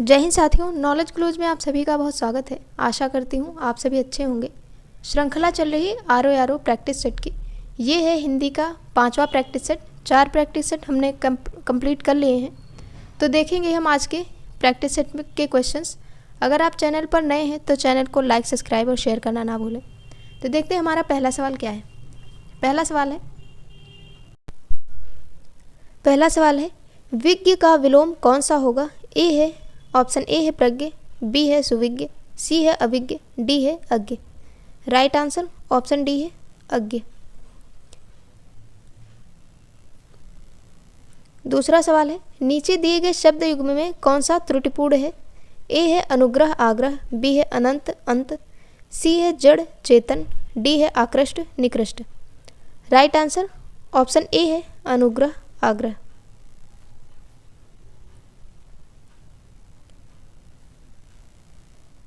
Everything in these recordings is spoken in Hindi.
जय हिंद साथियों, नॉलेज क्लूज में आप सभी का बहुत स्वागत है। आशा करती हूँ आप सभी अच्छे होंगे। श्रृंखला चल रही आरो प्रैक्टिस सेट की। ये है हिंदी का 5वां प्रैक्टिस सेट। 4 प्रैक्टिस सेट हमने कंप्लीट कर लिए हैं। तो देखेंगे हम आज के प्रैक्टिस सेट के क्वेश्चंस। अगर आप चैनल पर नए हैं तो चैनल को लाइक, सब्सक्राइब और शेयर करना ना भूलें। तो देखते हैं हमारा पहला सवाल क्या है। पहला सवाल है विज्ञ का विलोम कौन सा होगा। ऑप्शन ए है प्रज्ञ, बी है सुविज्ञ, सी है अविज्ञ, डी है अज्ञ। राइट आंसर ऑप्शन डी है अज्ञ। दूसरा सवाल है नीचे दिए गए शब्द युग्म में कौन सा त्रुटिपूर्ण है। ए है अनुग्रह आग्रह, बी है अनंत अंत, सी है जड़ चेतन, डी है आकृष्ट निकृष्ट। राइट आंसर ऑप्शन ए है अनुग्रह आग्रह।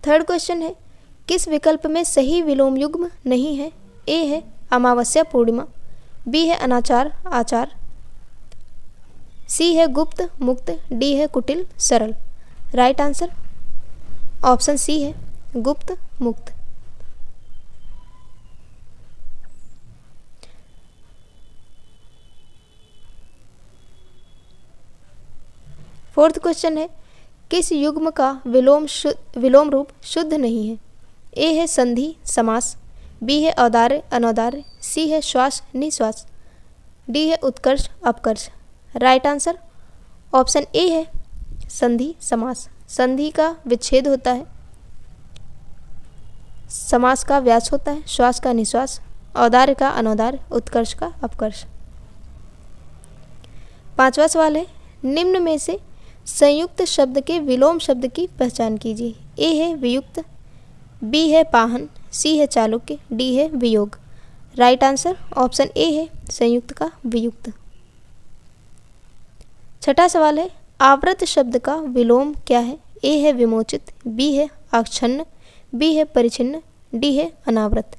थर्ड क्वेश्चन है किस विकल्प में सही विलोम युग्म नहीं है। ए है अमावस्या पूर्णिमा, बी है अनाचार आचार, सी है गुप्त मुक्त, डी है कुटिल सरल। राइट आंसर ऑप्शन सी है गुप्त मुक्त। फोर्थ क्वेश्चन है किस युग्म का विलोम रूप शुद्ध नहीं है। ए है संधि समास, बी है औदार्य अनौदार्य, सी है श्वास निश्वास, डी है उत्कर्ष अपकर्ष। राइट आंसर ऑप्शन ए है संधि समास। संधि का विच्छेद होता है, समास का व्यास होता है, श्वास का निश्वास, औदार्य का अनौदार्य, उत्कर्ष का अपकर्ष। पांचवा सवाल है निम्न में से संयुक्त शब्द के विलोम शब्द की पहचान कीजिए। ए है वियुक्त, बी है पाहन, सी है चालुक्य, डी है वियोग। राइट आंसर ऑप्शन ए है संयुक्त का वियुक्त। छठा सवाल है आवृत शब्द का विलोम क्या है। ए है विमोचित, बी है आच्छन्न, बी है परिच्छिन्न, डी है अनावृत।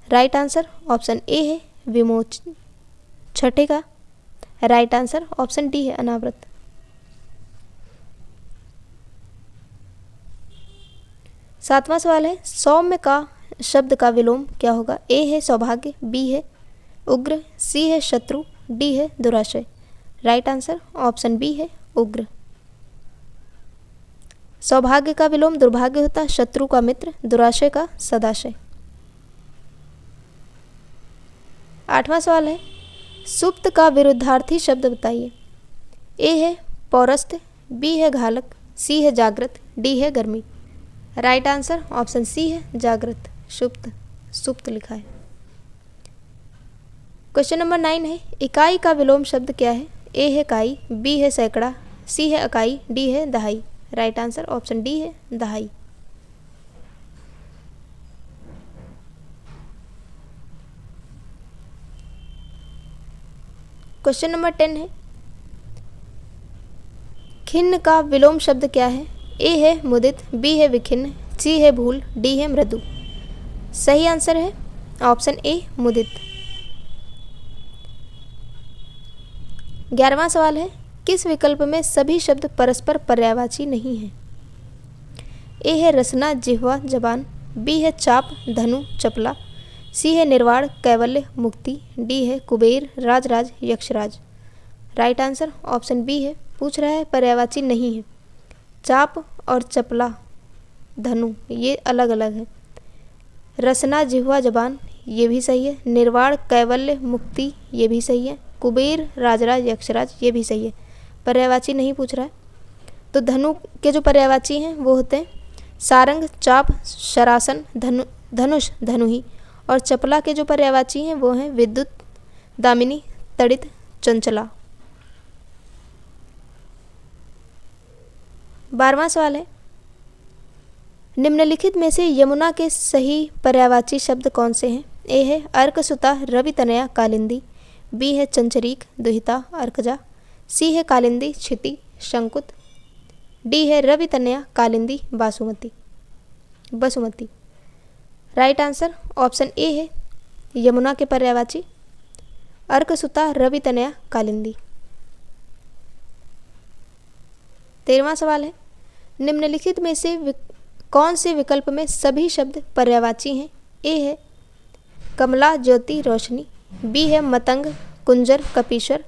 राइट आंसर ऑप्शन ए है विमोचित। छठे का राइट आंसर ऑप्शन डी है अनावृत। सातवां सवाल है सौम्य का शब्द का विलोम क्या होगा। ए है सौभाग्य, बी है उग्र, सी है शत्रु, डी है दुराशय। राइट आंसर ऑप्शन बी है उग्र। सौभाग्य का विलोम दुर्भाग्य होता है, शत्रु का मित्र, दुराशय का सदाशय। आठवां सवाल है सुप्त का विरुद्धार्थी शब्द बताइए। ए है पौरस्त्य, बी है घालक, सी है जागृत, डी है गर्मी। राइट आंसर ऑप्शन सी है जागृत। सुप्त लिखा है। क्वेश्चन नंबर 9 है इकाई का विलोम शब्द क्या है। ए है काई, बी है सैकड़ा, सी है अकाई, डी है दहाई। राइट आंसर ऑप्शन डी है दहाई। क्वेश्चन नंबर 10 है खिन्न का विलोम शब्द क्या है। ए है मुदित, बी है विखिन्न, सी है भूल, डी है मृदु। सही आंसर है ऑप्शन ए मुदित। 11वां सवाल है किस विकल्प में सभी शब्द परस्पर पर्यायवाची नहीं है। ए है रसना जिह्वा जबान, बी है चाप धनु चपला, सी है निर्वाण कैवल्य मुक्ति, डी है Kuber Rajraj Yaksharaj. Right answer option B है पूछ रहा है पर्यायवाची नहीं है। चाप और चपला धनु ये अलग अलग है। रसना जिह्वा जबान ये भी सही है। निर्वाण कैवल्य मुक्ति ये भी सही है। कुबेर राजराज यक्षराज ये भी सही है। पर्यायवाची नहीं पूछ रहा है। तो धनु के जो पर्यायवाची हैं वो होते हैं सारंग चाप शरासन धनुष धनुही, और चपला के जो पर्यायवाची हैं वो हैं विद्युत दामिनी तड़ित चंचला। 12वां सवाल है निम्नलिखित में से यमुना के सही पर्यायवाची शब्द कौन से हैं। ए है अर्कसुता रवि तनया कालिंदी, बी है चंचरीक दुहिता अर्कजा, सी है कालिंदी क्षिति शंकुत, डी है Ravi Tanaya Kalindi Basumati. Right answer option A है यमुना के पर्यायवाची अर्कसुता रवि तनया कालिंदी। 13वां सवाल है निम्नलिखित में से कौन से विकल्प में सभी शब्द पर्यायवाची हैं? ए है कमला ज्योति रोशनी, बी है मतंग कुंजर कपीश्वर,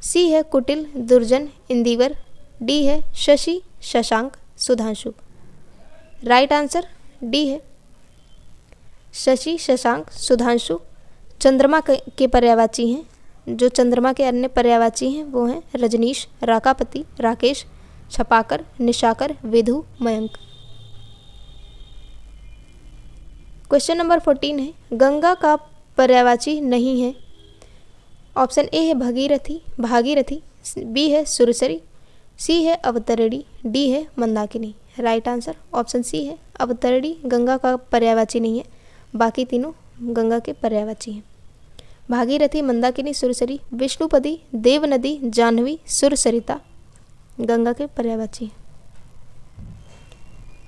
सी है कुटिल दुर्जन इंदिवर, डी है Shashi Shashank Sudhanshu. Right answer D है शशि शशांक सुधांशु चंद्रमा के पर्यायवाची हैं। जो चंद्रमा के अन्य पर्यायवाची हैं वो हैं रजनीश, राकापति, राकेश, छपाकर, निशाकर, विधु, मयंक। क्वेश्चन नंबर 14 है गंगा का पर्यायवाची नहीं है। ऑप्शन ए है भगीरथी भागीरथी, बी है सुरसरी, सी है अवतरणी, डी है Mandakini. Right answer option C है अवतरणी गंगा का पर्यायवाची नहीं है, बाकी तीनों गंगा के पर्यायवाची हैं। भागीरथी, मंदाकिनी, सुरसरी, विष्णुपदी, देवनदी, जाह्नवी, सुरसरिता गंगा के पर्यायवाची हैं।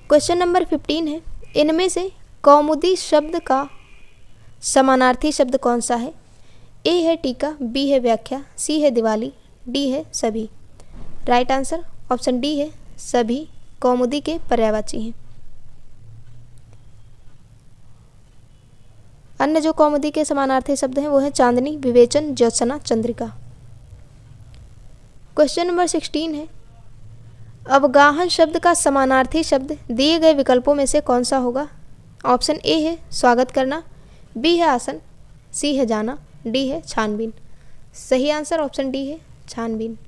क्वेश्चन नंबर 15 है इनमें से कौमुदी शब्द का समानार्थी शब्द कौन सा है? ए है टीका, बी है व्याख्या, सी है दिवाली, डी है सभी। राइट आंसर ऑप्शन डी है सभी कौमुदी के पर्यायवाची हैं। अन्य जो कौमुदी के समानार्थी शब्द हैं वो है चांदनी, विवेचन, ज्योत्सना, चंद्रिका। क्वेश्चन नंबर 16 है अवगाहन शब्द का समानार्थी शब्द दिए गए विकल्पों में से कौन सा होगा? ऑप्शन ए है स्वागत करना, बी है आसन, सी है जाना, डी है छानबीन। सही आंसर ऑप्शन डी है छानबीन।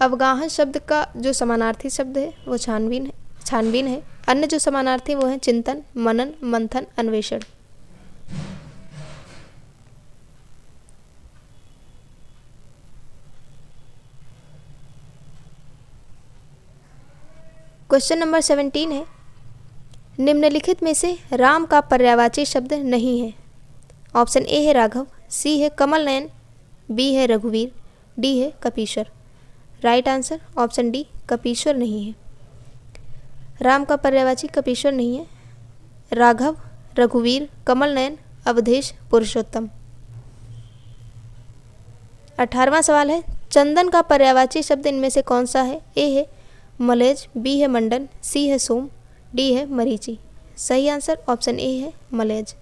अवगाहन शब्द का जो समानार्थी शब्द है वो छानबीन है। अन्य जो समानार्थी वो हैं चिंतन, मनन, मंथन, अन्वेषण। क्वेश्चन नंबर 17 है निम्नलिखित में से राम का पर्यायवाची शब्द नहीं है। ऑप्शन ए है राघव, सी है कमल नयन, बी है रघुवीर, डी है Kapishwar. Right answer option D Kapishwar नहीं है। राम का पर्यायवाची कपीश्वर नहीं है। राघव, रघुवीर, कमल नयन, अवधेश, पुरुषोत्तम। 18वां सवाल है चंदन का पर्यायवाची शब्द इनमें से कौन सा है? ए है मलेज, बी है मंडन, सी है सोम, डी है मरीचि। सही आंसर ऑप्शन ए है मलेज।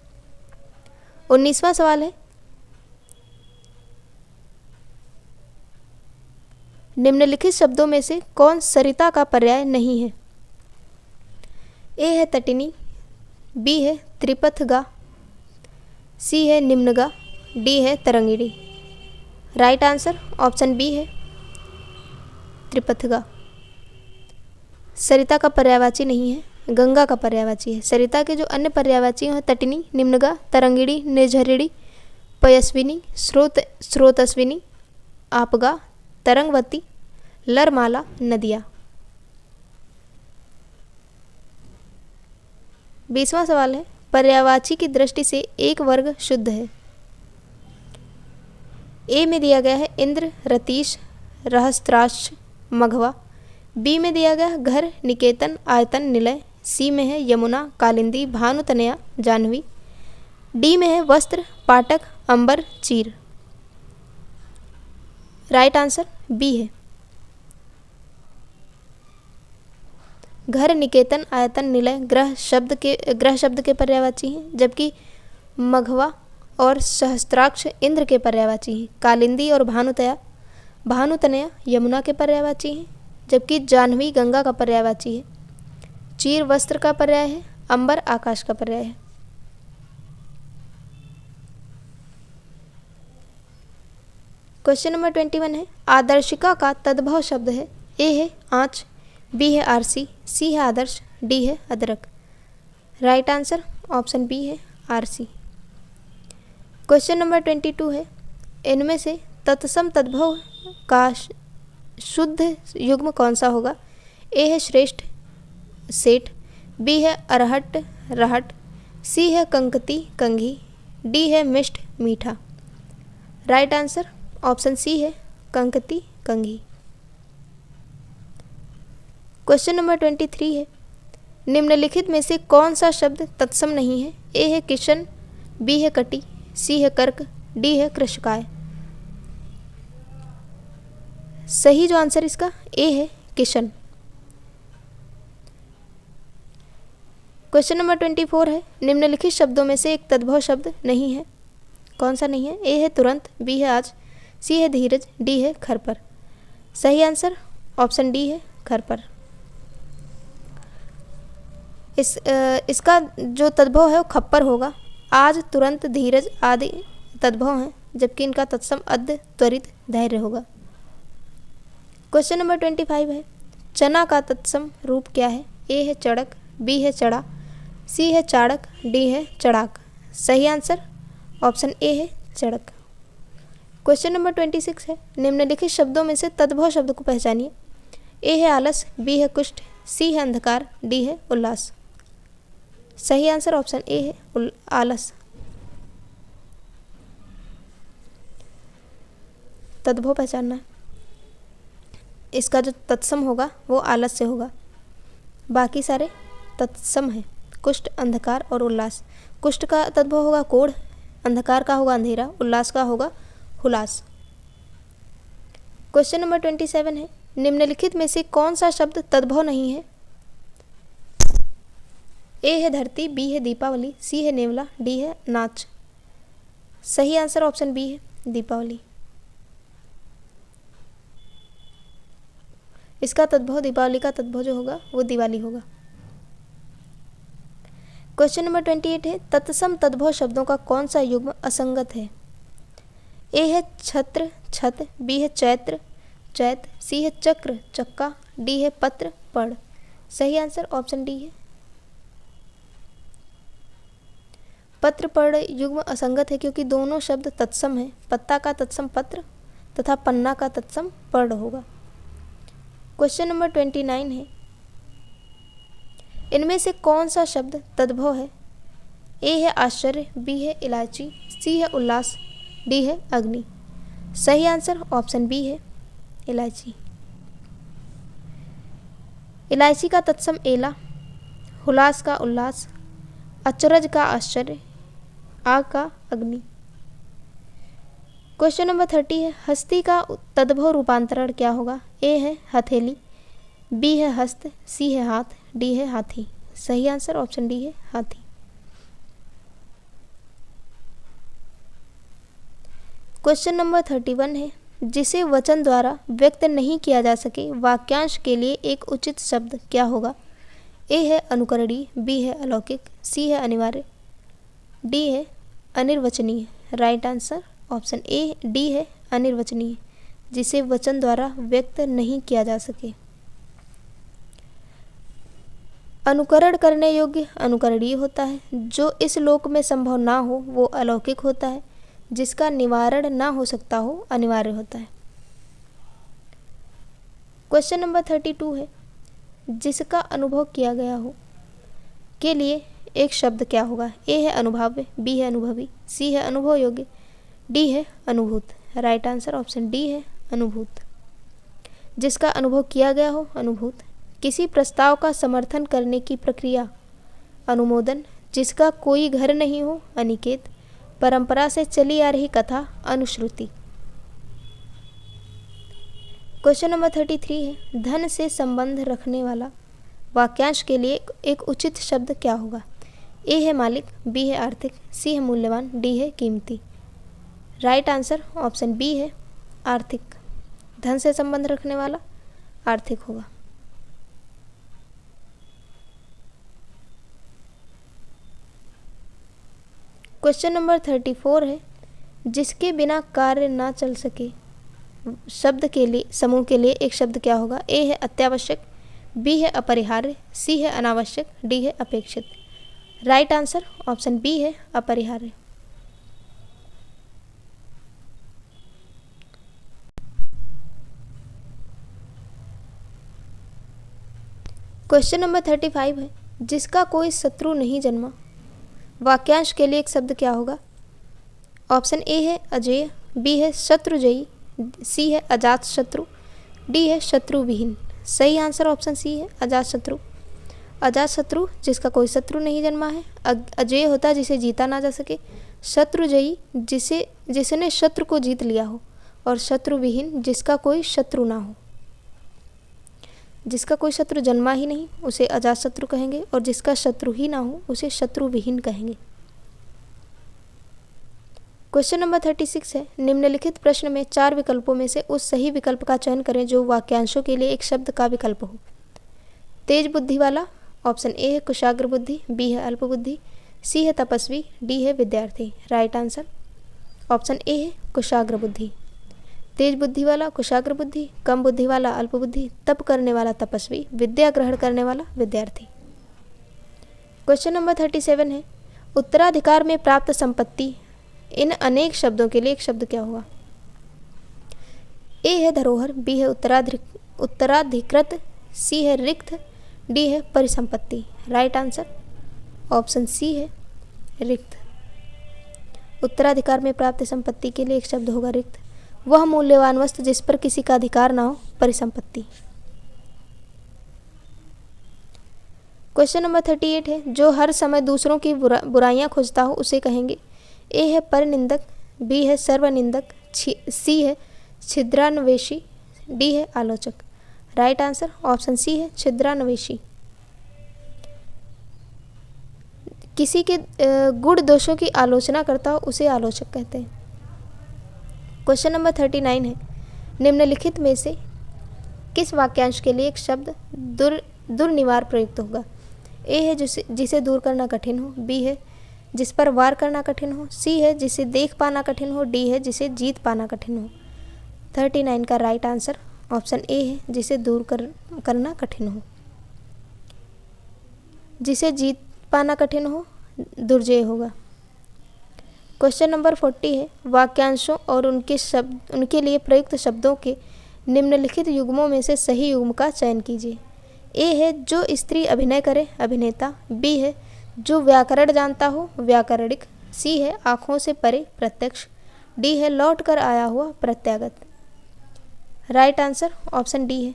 19वां सवाल है निम्नलिखित शब्दों में से कौन सरिता का पर्याय नहीं है? ए है तटिनी, बी है त्रिपथगा, सी है निम्नगा, डी है तरंगिणी। राइट आंसर ऑप्शन बी है त्रिपथगा। सरिता का पर्यायवाची नहीं है, गंगा का पर्यायवाची है। सरिता के जो अन्य पर्यायवाची हैं तटिनी, निम्नगा, तरंगिणी, निर्झरिणी, पयस्विनी, स्रोतस्विनी, आपगा, तरंगवती, लरमाला, नदिया। 20वां सवाल है पर्यायवाची की दृष्टि से एक वर्ग शुद्ध है। ए में दिया गया है इंद्र, रतीश, रहस्त्राक्ष, मघवा, बी में दिया गया है घर, निकेतन, आयतन, निलय, सी में है यमुना, कालिंदी, भानुतनया, जाह्नवी, डी में है वस्त्र, पाटक, अंबर, चीर। राइट आंसर बी है घर, निकेतन, आयतन, निलय ग्रह शब्द के पर्यायवाची हैं, जबकि मघवा और सहस्त्राक्ष इंद्र के पर्यायवाची हैं। कालिंदी और भानुतनया यमुना के पर्यायवाची हैं, जबकि जाह्नवी गंगा का पर्यायवाची है। चीर वस्त्र का पर्याय है, अंबर आकाश का पर्याय है। क्वेश्चन नंबर 21 है आदर्शिका का तद्भव शब्द है। ए है आँच, बी है आरसी, सी है आदर्श, डी है अदरक। राइट आंसर ऑप्शन बी है आरसी। क्वेश्चन नंबर 22 है इनमें से तत्सम तद्भव का शुद्ध युग्म कौन सा होगा? ए है श्रेष्ठ, सेठ, बी है अरहट, रहट, सी है कंकती, कंघी, डी है मिष्ट, मीठा। राइट आंसर ऑप्शन सी है कंकती, कंघी। क्वेश्चन नंबर 23 है निम्नलिखित में से कौन सा शब्द तत्सम नहीं है? ए है किशन, बी है कटी, सी है कर्क, डी है कृषकाय। सही जो आंसर इसका ए है किशन। क्वेश्चन नंबर 24 है, निम्नलिखित शब्दों में से एक तद्भव शब्द नहीं है। कौन सा नहीं है? ए है तुरंत, बी है आज, सी है धीरज, डी है घर पर। सही आंसर ऑप्शन डी है घर पर। इसका जो तद्भव है वो खप्पर होगा। आज, तुरंत, धीरज आदि तद्भव हैं, जबकि इनका तत्सम अद्य, त्वरित, धैर्य होगा। क्वेश्चन नंबर 25 है, चना का तत्सम रूप क्या है? ए है चड़क, बी है चढ़ा, सी है चाड़क, डी है चढ़ाक। सही आंसर ऑप्शन ए है चड़क। क्वेश्चन नंबर 26 है, निम्नलिखित शब्दों में से तद्भव शब्द को पहचानिए। ए है आलस, बी है कुष्ठ, सी है अंधकार, डी है उल्लास। सही आंसर ऑप्शन ए है आलस। तद्भव पहचानना है, इसका जो तत्सम होगा वो आलस से होगा, बाकी सारे तत्सम है। कुष्ठ, अंधकार और उल्लास। कुष्ठ का तद्भव होगा कोढ़, अंधकार का होगा अंधेरा, उल्लास का होगा हुलास। क्वेश्चन नंबर 27 है, निम्नलिखित में से कौन सा शब्द तद्भव नहीं है? ए है धरती, बी है दीपावली, सी है नेवला, डी है नाच। सही आंसर ऑप्शन बी है दीपावली। इसका तद्भव, दीपावली का तद्भव जो होगा वो दिवाली होगा। क्वेश्चन नंबर 28 है, तत्सम तद्भव शब्दों का कौन सा युग्म असंगत है? ए है छत्र, छत, बी है चैत्र, चैत, सी है चक्र, चक्का, डी है पत्र, पढ़। सही आंसर ऑप्शन डी है पत्र पढ़ युग्म असंगत है, क्योंकि दोनों शब्द तत्सम है। पत्ता का तत्सम पत्र तथा पन्ना का तत्सम पढ़ होगा। क्वेश्चन नंबर 29 है, इनमें से कौन सा शब्द तद्भव है? ए है आश्चर्य, बी है इलायची, सी है उल्लास, डी है अग्नि। सही आंसर ऑप्शन बी है इलायची। इलायची का तत्सम एला, हुलास का उल्लास, अचरज का आश्चर्य, आग का अग्नि। क्वेश्चन नंबर 30 है, हस्ती का तद्भव रूपांतरण क्या होगा? ए है हथेली, बी है हस्त, सी है हाथ, डी है हाथी। सही आंसर ऑप्शन डी है हाथी। क्वेश्चन नंबर 31 है, जिसे वचन द्वारा व्यक्त नहीं किया जा सके वाक्यांश के लिए एक उचित शब्द क्या होगा? ए है अनुकरणीय, बी है अलौकिक, सी है अनिवार्य, डी है अनिर्वचनीय। Right answer option A D है अनिर्वचनीय, जिसे वचन द्वारा व्यक्त नहीं किया जा सके। अनुकरण करने योग्य अनुकरणीय होता है, जो इस लोक में संभव ना हो वो अलौकिक होता है, जिसका निवारण ना हो सकता हो अनिवार्य होता है। क्वेश्चन नंबर 32 है, जिसका अनुभव किया गया हो के लिए एक शब्द क्या होगा? ए है अनुभाव्य, बी है अनुभवी, सी है अनुभव योग्य, डी है अनुभूत। राइट आंसर ऑप्शन डी है अनुभूत। जिसका अनुभव किया गया हो अनुभूत। किसी प्रस्ताव का समर्थन करने की प्रक्रिया अनुमोदन। जिसका कोई घर नहीं हो अनिकेत। परंपरा से चली आ रही कथा अनुश्रुति। क्वेश्चन नंबर 33 है, धन से संबंध रखने वाला वाक्यांश के लिए एक उचित शब्द क्या होगा? ए है मालिक, बी है आर्थिक, सी है मूल्यवान, डी है कीमती। राइट आंसर ऑप्शन बी है आर्थिक। धन से संबंध रखने वाला आर्थिक होगा। क्वेश्चन नंबर 34 है, जिसके बिना कार्य ना चल सके शब्द के लिए समूह के लिए एक शब्द क्या होगा? ए है अत्यावश्यक, बी है अपरिहार्य, सी है अनावश्यक, डी है अपेक्षित। राइट आंसर ऑप्शन बी है अपरिहार्य। क्वेश्चन नंबर 35 है, जिसका कोई शत्रु नहीं जन्मा वाक्यांश के लिए एक शब्द क्या होगा? ऑप्शन ए है अजेय, बी है शत्रुजयी, सी है अजात शत्रु, डी है शत्रुविहीन। सही आंसर ऑप्शन सी है अजात शत्रु। अजात शत्रु जिसका कोई शत्रु नहीं जन्मा है। अजेय होता है जिसे जीता ना जा सके। शत्रुजयी जिसने शत्रु को जीत लिया हो। और शत्रुविहीन जिसका कोई शत्रु ना हो। जिसका कोई शत्रु जन्मा ही नहीं उसे अजात शत्रु कहेंगे, और जिसका शत्रु ही ना हो उसे शत्रु विहीन कहेंगे। क्वेश्चन नंबर 36 है, निम्नलिखित प्रश्न में 4 विकल्पों में से उस सही विकल्प का चयन करें जो वाक्यांशों के लिए एक शब्द का विकल्प हो। तेज बुद्धि वाला, ऑप्शन ए है कुशाग्र बुद्धि, बी है अल्प बुद्धि, सी है तपस्वी, डी है विद्यार्थी। राइट आंसर ऑप्शन ए है कुशाग्र बुद्धि। तेज बुद्धि वाला कुशाग्र बुद्धि, कम बुद्धि वाला अल्प बुद्धि, तप करने वाला तपस्वी, विद्या ग्रहण करने वाला विद्यार्थी। क्वेश्चन नंबर 37 है, उत्तराधिकार में प्राप्त संपत्ति, इन अनेक शब्दों के लिए एक शब्द क्या होगा। ए है धरोहर, बी है उत्तराधिकृत, सी है रिक्त, डी है परिसंपत्ति। राइट आंसर ऑप्शन सी है रिक्त। उत्तराधिकार में प्राप्त संपत्ति के लिए एक शब्द होगा रिक्त। वह मूल्यवान वस्तु जिस पर किसी का अधिकार ना हो, परिसंपत्ति। क्वेश्चन नंबर 38 है, जो हर समय दूसरों की बुराइयां खोजता हो उसे कहेंगे। ए है परनिंदक, बी है सर्वनिंदक, सी है छिद्रान्वेषी, डी है आलोचक। राइट आंसर ऑप्शन सी है छिद्रान्वेषी। किसी के गुण दोषों की आलोचना करता हो उसे आलोचक कहते हैं। क्वेश्चन नंबर 39 है, निम्नलिखित में से किस वाक्यांश के लिए एक शब्द दुर्निवार प्रयुक्त होगा। ए है जिसे दूर करना कठिन हो, बी है जिस पर वार करना कठिन हो, सी है जिसे देख पाना कठिन हो, डी है जिसे जीत पाना कठिन हो। 39 का राइट आंसर ऑप्शन ए है जिसे दूर करना कठिन हो। जिसे जीत पाना कठिन हो दुर्जय होगा। क्वेश्चन नंबर 40 है, वाक्यांशों और उनके लिए प्रयुक्त शब्दों के निम्नलिखित युग्मों में से सही युग्म का चयन कीजिए। ए है जो स्त्री अभिनय करे, अभिनेता, बी है जो व्याकरण जानता हो, व्याकरणिक, सी है आँखों से परे, प्रत्यक्ष, डी है लौट कर आया हुआ, प्रत्यागत। राइट आंसर ऑप्शन डी है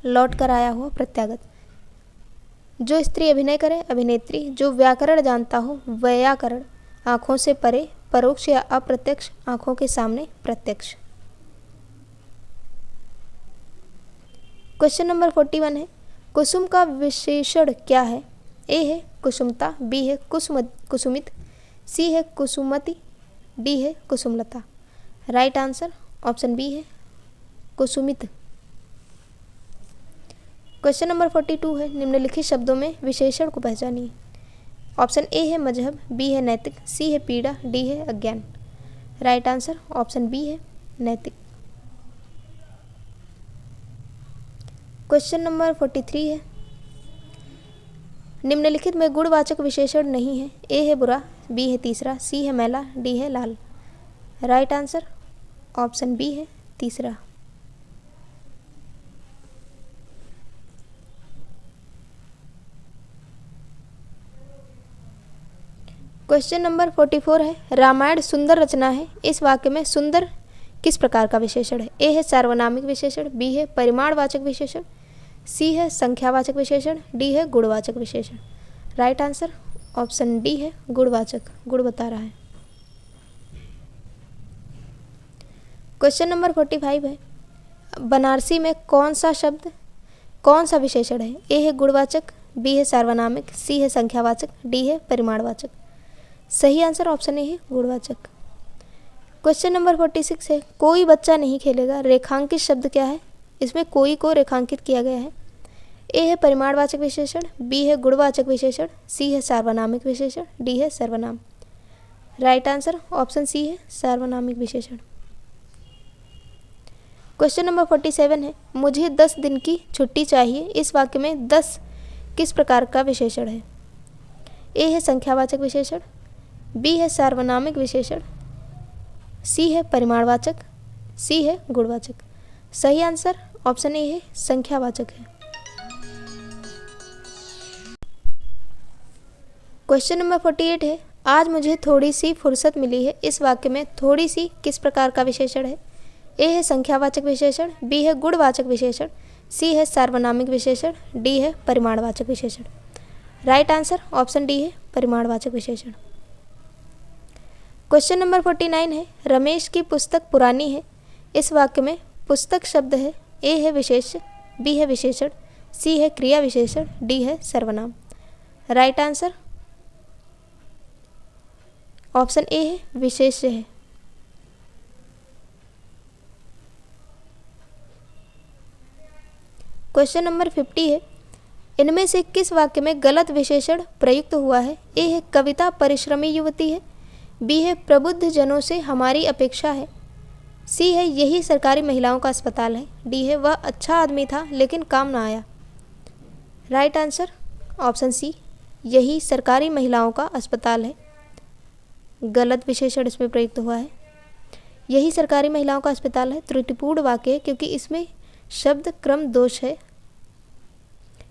लौट कर आया हुआ, प्रत्यागत। जो स्त्री अभिनय करे, अभिनेत्री, जो व्याकरण जानता हो, व्याकरण, आँखों से परे, परोक्ष या अप्रत्यक्ष, आँखों के सामने, प्रत्यक्ष। क्वेश्चन नंबर 41 है, कुसुम का विशेषण क्या है। ए है कुसुमता, बी है कुसुमित, सी है कुसुमति, डी है कुसुमलता। राइट आंसर ऑप्शन बी है कुसुमित। क्वेश्चन नंबर 42 है, निम्नलिखित शब्दों में विशेषण को पहचानिए। ऑप्शन ए है मजहब, बी है नैतिक, सी है पीड़ा, डी है अज्ञान। राइट आंसर ऑप्शन बी है नैतिक। क्वेश्चन नंबर 43 है, निम्नलिखित में गुणवाचक विशेषण नहीं है। ए है बुरा, बी है तीसरा, सी है मैला, डी है लाल। राइट आंसर ऑप्शन बी है तीसरा। क्वेश्चन नंबर 44 है, रामायण सुंदर रचना है, इस वाक्य में सुंदर किस प्रकार का विशेषण है। ए है सार्वनामिक विशेषण, बी है परिमाणवाचक विशेषण, सी है संख्यावाचक विशेषण, डी है गुणवाचक विशेषण। राइट आंसर ऑप्शन डी है गुणवाचक, गुण बता रहा है। क्वेश्चन नंबर 45 है, बनारसी में कौन सा विशेषण है। ए है गुणवाचक, बी है सार्वनामिक, सी है संख्यावाचक, डी है परिमाणवाचक। सही आंसर ऑप्शन ए है गुणवाचक। क्वेश्चन नंबर 46 है, कोई बच्चा नहीं खेलेगा, रेखांकित शब्द क्या है। इसमें कोई को रेखांकित किया गया है। ए है परिमाणवाचक विशेषण, बी है गुणवाचक विशेषण, सी है सार्वनामिक विशेषण, डी है सर्वनाम। राइट आंसर ऑप्शन सी है सार्वनामिक विशेषण। क्वेश्चन नंबर 47 है, मुझे 10 दिन की छुट्टी चाहिए, इस वाक्य में 10 किस प्रकार का विशेषण है। ए है संख्यावाचक विशेषण, बी है सार्वनामिक विशेषण, सी है परिमाणवाचक, सी है गुणवाचक। सही आंसर ऑप्शन ए है संख्यावाचक है। क्वेश्चन नंबर 48 है, आज मुझे थोड़ी सी फुर्सत मिली है, इस वाक्य में थोड़ी सी किस प्रकार का विशेषण है। ए है संख्यावाचक विशेषण, बी है गुणवाचक विशेषण, सी है सार्वनामिक विशेषण, डी है परिमाणवाचक विशेषण। राइट आंसर ऑप्शन डी है परिमाणवाचक विशेषण। क्वेश्चन नंबर 49 है, रमेश की पुस्तक पुरानी है, इस वाक्य में पुस्तक शब्द है। ए है विशेष्य, बी है विशेषण, सी है क्रिया विशेषण, डी है सर्वनाम। राइट आंसर ऑप्शन ए है विशेष्य है। क्वेश्चन नंबर 50 है, इनमें से किस वाक्य में गलत विशेषण प्रयुक्त हुआ है? ए है कविता परिश्रमी युवती है, बी है प्रबुद्ध जनों से हमारी अपेक्षा है, सी है यही सरकारी महिलाओं का अस्पताल है, डी है वह अच्छा आदमी था लेकिन काम ना आया। राइट आंसर ऑप्शन सी, यही सरकारी महिलाओं का अस्पताल है। गलत विशेषण इसमें प्रयुक्त हुआ है। यही सरकारी महिलाओं का अस्पताल है त्रुटिपूर्ण वाक्य है क्योंकि इसमें शब्द क्रम दोष है।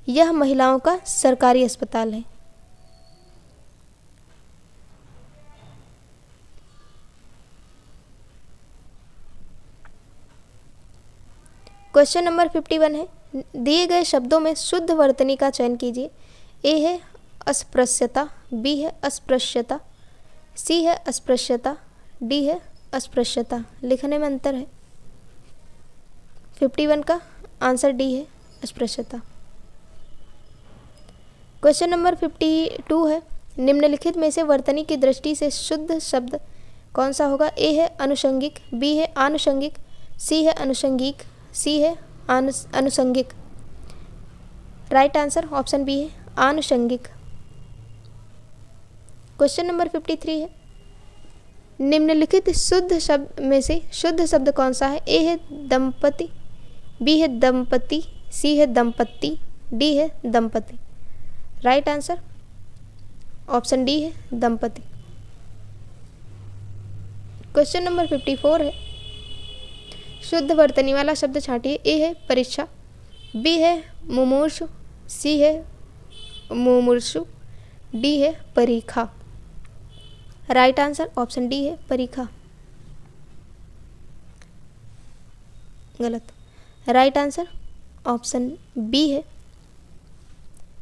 यह महिलाओं का सरकारी अस्पताल है। क्वेश्चन नंबर 51 है, दिए गए शब्दों में शुद्ध वर्तनी का चयन कीजिए। ए है अस्पृश्यता, बी है अस्पृश्यता, सी है अस्पृश्यता, डी है अस्पृश्यता। लिखने में अंतर है। 51 का आंसर डी है अस्पृश्यता। क्वेश्चन नंबर 52 है, निम्नलिखित में से वर्तनी की दृष्टि से शुद्ध शब्द कौन सा होगा? ए है अनुषंगिक, बी है आनुषंगिक, सी है अनुषंगिक, सी है अनुषंगिक। राइट आंसर ऑप्शन बी है आनुषंगिक। क्वेश्चन नंबर 53 है, निम्नलिखित शुद्ध शब्द में से शुद्ध शब्द कौन सा है? ए है दंपति, बी है दंपति, सी है दंपत्ति, डी है दंपति। राइट आंसर ऑप्शन डी है दंपति। क्वेश्चन नंबर 54 है, शुद्ध वर्तनी वाला शब्द छांटिए। ए है परीक्षा, बी है मुमूर्षु, सी है मुमूर्षु, डी है परीक्षा। राइट आंसर ऑप्शन डी है परीक्षा। गलत। राइट आंसर ऑप्शन बी है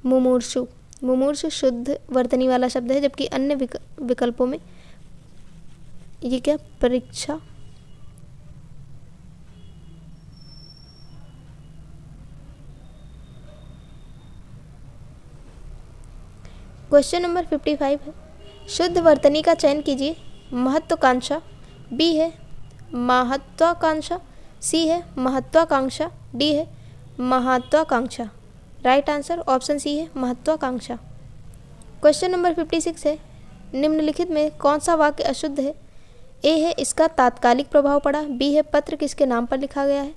मुमूर्षु। मुमूर्षु शुद्ध वर्तनी वाला शब्द है जबकि अन्य विकल्पों में ये क्या परीक्षा। क्वेश्चन नंबर 55 है, शुद्ध वर्तनी का चयन कीजिए। महत्वाकांक्षा, बी है महत्वाकांक्षा, सी है महत्वाकांक्षा, डी है महत्वाकांक्षा। राइट आंसर ऑप्शन सी है महत्वाकांक्षा। क्वेश्चन नंबर 56 है, निम्नलिखित में कौन सा वाक्य अशुद्ध है? ए है इसका तात्कालिक प्रभाव पड़ा, बी है पत्र किसके नाम पर लिखा गया है,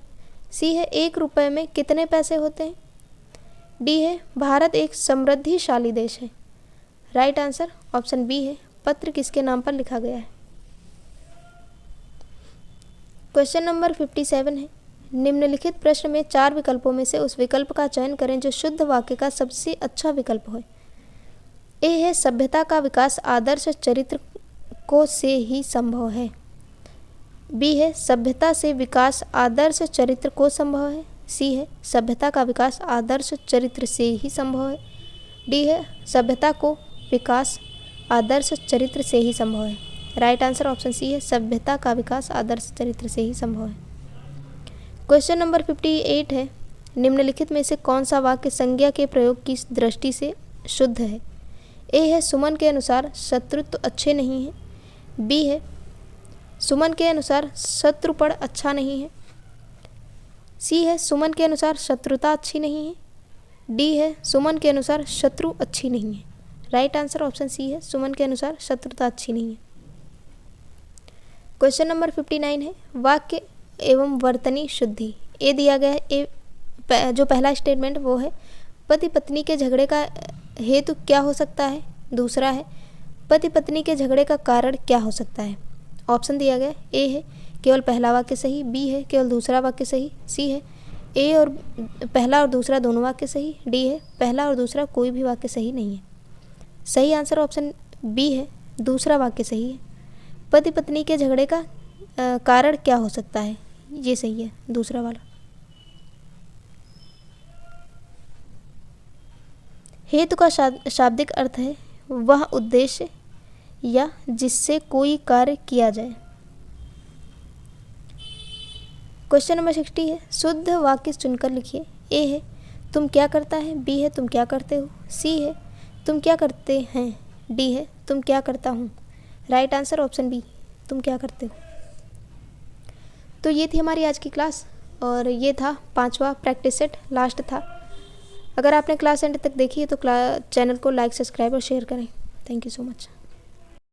सी है 1 रुपये में कितने पैसे होते हैं, डी है भारत एक समृद्धिशाली देश है। राइट आंसर ऑप्शन बी है पत्र किसके नाम पर लिखा गया है। क्वेश्चन नंबर 57 है, निम्नलिखित प्रश्न में 4 विकल्पों में से उस विकल्प का चयन करें जो शुद्ध वाक्य का सबसे अच्छा विकल्प हो। ए है सभ्यता का विकास आदर्श चरित्र को से ही संभव है, बी है सभ्यता से विकास आदर्श चरित्र को संभव है, सी है सभ्यता का विकास आदर्श चरित्र से ही संभव है, डी है सभ्यता को विकास आदर्श चरित्र से ही संभव है। राइट आंसर ऑप्शन सी है सभ्यता का विकास आदर्श चरित्र से ही संभव है। क्वेश्चन नंबर 58 है, निम्नलिखित में से कौन सा वाक्य संज्ञा के प्रयोग की दृष्टि से शुद्ध है? ए है सुमन के अनुसार शत्रुत्व अच्छे नहीं है, बी है सुमन के अनुसार शत्रुपण अच्छा नहीं है, सी है सुमन के अनुसार शत्रुता अच्छी नहीं है, डी है सुमन के अनुसार शत्रु अच्छी नहीं है। राइट आंसर ऑप्शन सी है सुमन के अनुसार शत्रुता अच्छी नहीं है। क्वेश्चन नंबर 59 है, वाक्य एवं वर्तनी शुद्धि। ए दिया गया है, जो पहला स्टेटमेंट वो है पति पत्नी के झगड़े का हेतु क्या हो सकता है, दूसरा है पति पत्नी के झगड़े का कारण क्या हो सकता है। ऑप्शन दिया गया ए है केवल पहला वाक्य सही, बी है केवल दूसरा वाक्य सही, सी है ए और पहला और दूसरा दोनों वाक्य सही, डी है पहला और दूसरा कोई भी वाक्य सही नहीं है। सही आंसर ऑप्शन बी है दूसरा वाक्य सही है। पति पत्नी के झगड़े का कारण क्या हो सकता है, ये सही है दूसरा वाला। हेतु का शाब्दिक अर्थ है वह उद्देश्य या जिससे कोई कार्य किया जाए। क्वेश्चन नंबर 60 है, शुद्ध वाक्य चुनकर लिखिए। ए है तुम क्या करता है, बी है तुम क्या करते हो, सी है तुम क्या करते हैं, डी है तुम क्या करता हूँ। राइट आंसर ऑप्शन बी, तुम क्या करते हो। तो ये थी हमारी आज की क्लास और ये था 5वां प्रैक्टिस सेट, लास्ट था। अगर आपने क्लास एंड तक देखी है तो चैनल को लाइक, सब्सक्राइब और शेयर करें। Thank you so much.